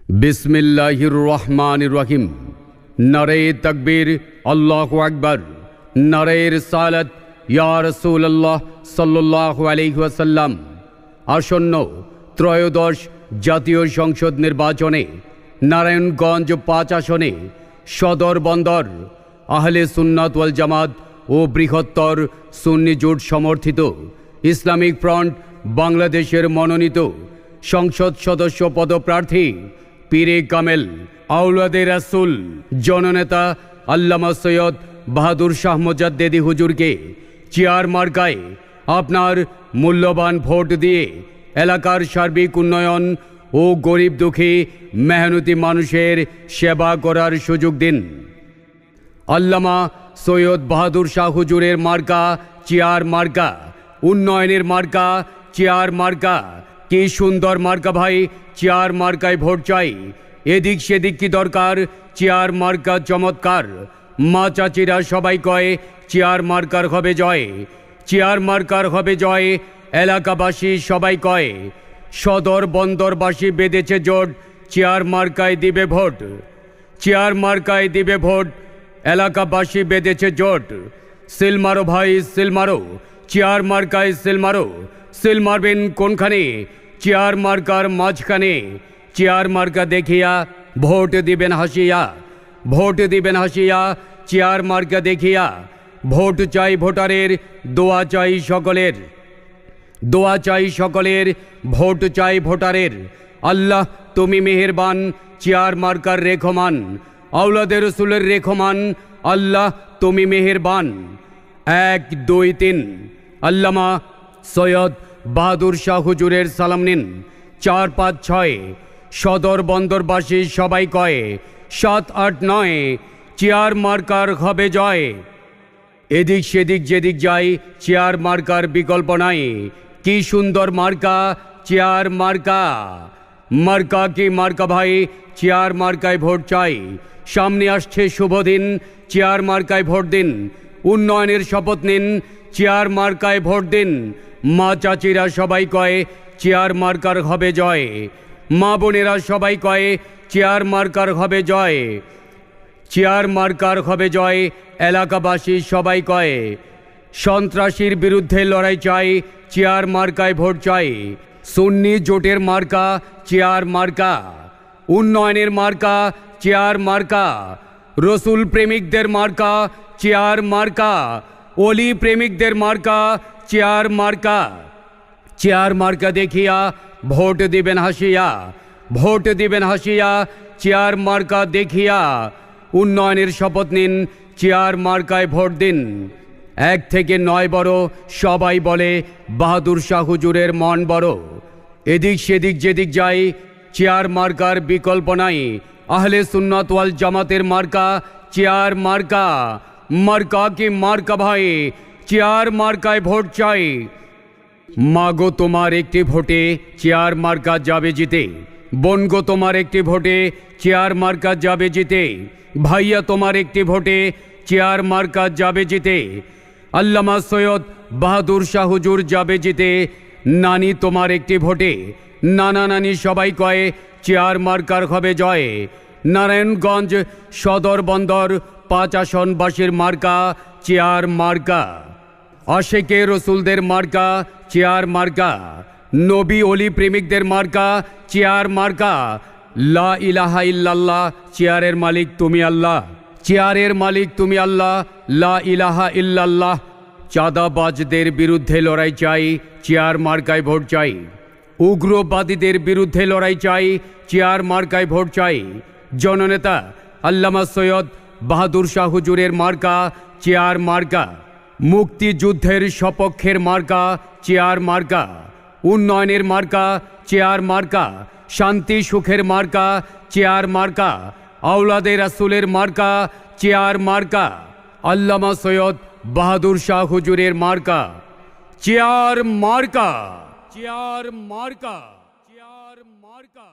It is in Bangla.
बिस्मिल्लाहिर रहमानिर रहीम। नारे तकबीर, अल्लाहु अकबर। नारे रिसालत, या रसूलुल्लाह सल्लल्लाहु अलैहि वसल्लम। আসন্ন ত্রয়োদশ জাতীয় সংসদ নির্বাচনে নারায়ণগঞ্জ ৫ আসনে সদর বন্দর আহলে সুন্নাত ওয়াল জামাত ও বৃহত্তর সুন্নি জোট সমর্থিত ইসলামিক ফ্রন্ট বাংলাদেশের মনোনীত সংসদ সদস্য পদপ্রার্থী পীরে কামেল আওলাদে রাসূল জননেতা আল্লামা সৈয়দ বাহাদুর শাহ মুজাদ্দেদি হুজুরকে চেয়ার মার্কায় আপনার মূল্যবান ভোট দিয়ে এলাকার সার্বিক উন্নয়ন ও গরিব দুঃখী মেহনতি মানুষের সেবা করার সুযোগ দিন। আল্লামা সৈয়দ বাহাদুর শাহ হুজুরের মার্কা চেয়ার মার্কা, উন্নয়নের মার্কা চেয়ার মার্কা। কি সুন্দর মার্কা ভাই, চেয়ার মার্কায় ভোট চাই। এদিক সেদিক কি দরকার, চেয়ার মার্কা চমৎকার। মা চাচিরা সবাই কয় চেয়ার মার্কার হবে জয়, চেয়ার মার্কার হবে জয়। এলাকাবাসী সবাই কয়, সদর বন্দরবাসী বেঁধেছে জোট, চেয়ার মার্কায় দিবে ভোট, চেয়ার মার্কায় দিবে ভোট। এলাকাবাসী বেঁধেছে জোট। সিল মারো ভাই সিল মারো, চেয়ার মার্কায় সিল মারো। সিল মারবেন কোনখানে, চেয়ার মার্কার মাঝখানে। চেয়ার মার্কা দেখিয়া ভোট দিবেন হাসিয়া, ভোট দিবেন হাসিয়া। চেয়ার মার্কা দেখিয়া ভোট চাই ভোটারের, দোয়া চাই সকলের, দোয়া চাই সকলের। ভোট চাই ভোটারের। আল্লাহ তুমি মেহেরবান, চেয়ার মার্কার রেখমান, আওলাদে রসুলের রেখমান। আল্লাহ তুমি মেহেরবান। ১, ২, ৩। আল্লামা সৈয়দ বাহাদুর শাহ হুজুরের সালাম নিন। ৪, ৫, ৬। সদর বন্দরবাসী সবাই কয় ৭, ৮, ৯ চেয়ার মার্কার হবে জয়। এদিক সেদিক যেদিক যাই চেয়ার মার্কার বিকল্প নাই। কি সুন্দর মার্কা, চেয়ার মার্কা। মার্কা কি মার্কা ভাই, চেয়ার মার্কায় ভোট চাই। সামনে আসছে শুভ দিন, চেয়ার মার্কায় ভোট দিন। উন্নয়নের শপথ নিন, চেয়ার মার্কায় ভোট দিন। মা চাচিরা সবাই কয় চেয়ার মার্কার হবে জয়। মা বোনেরা সবাই কয় চেয়ার মার্কার হবে জয়, চেয়ার মার্কার হবে জয়। এলাকাবাসী সবাই কয় সন্ত্রাসীর বিরুদ্ধে লড়াই চাই, চেয়ার মার্কায় ভোট চাই। সুন্নি জোটের মার্কা চেয়ার মার্কা, উন্নয়নের মার্কা চেয়ার মার্কা। রসুল প্রেমিকদের মার্কা চেয়ার মার্কা, অলি প্রেমিকদের মার্কা চেয়ার মার্কা। চেয়ার মার্কা দেখিয়া ভোট দিবেন হাসিয়া, ভোট দিবেন হাসিয়া। চেয়ার মার্কা দেখিয়া উন্নয়নের শপথ নিন, চেয়ার মার্কায় ভোট দিন। ১ থেকে ৯ বড়, সবাই বলে বাহাদুর শাহ হুজুরের মন বড়। এদিক সেদিক যেদিক যাই চেয়ার মার্কার বিকল্প নাই। আহলে সুন্নাত ওয়াল জামাতের মার্কা চেয়ার মার্কা। মার্কা কি মার্কা ভাই, চেয়ার মার্কায় ভোট চাই। মাগো তোমার একটি ভোটে চেয়ার মার্কা যাবে জিতে। বোনগো তোমার একটি ভোটে চেয়ার মার্কা যাবে জিতে। ভাইয়া তোমার একটি ভোটে চেয়ার মার্কা যাবে জিতে। আল্লামা সৈয়দ বাহাদুর শাহ হুজুর যাবে জিতে। নানি তোমার একটি ভোটে, নানা নানি সবাই কয় চেয়ার মার্কার হবে জয়। নারায়ণগঞ্জ সদর বন্দর ৫ আসনবাসীর মার্কা চেয়ার মার্কা। আশেকে রসুলদের মার্কা চেয়ার মার্কা। নবী অলি প্রেমিকদের মার্কা চেয়ার মার্কা। লা ইলাহা ইল্লাল্লাহ, চেয়ারের মালিক তুমি আল্লাহ, চেয়ারের মালিক তুমি আল্লাহ। লা ইলাহা ইল্লাল্লাহ। চাঁদাবাজদের বিরুদ্ধে লড়াই চাই, চেয়ার মার্কায় ভোট চাই। উগ্রবাদীদের বিরুদ্ধে লড়াই চাই, চেয়ার মার্কায় ভোট চাই। জননেতা আল্লামা সৈয়দ বাহাদুর শাহ হুজুরের মার্কা চেয়ার মার্কা। মুক্তিযুদ্ধের সপক্ষের মার্কা চেয়ার মার্কা। উন্নয়নের মার্কা চেয়ার মার্কা। শান্তি সুখের মার্কা চেয়ার মার্কা। আওলাদে রাসূলের মার্কা চেয়ার মার্কা। আল্লামা সৈয়দ বাহাদুর শাহ হুজুরের মার্কা চেয়ার মার্কা, চেয়ার মার্কা, চেয়ার মার্কা।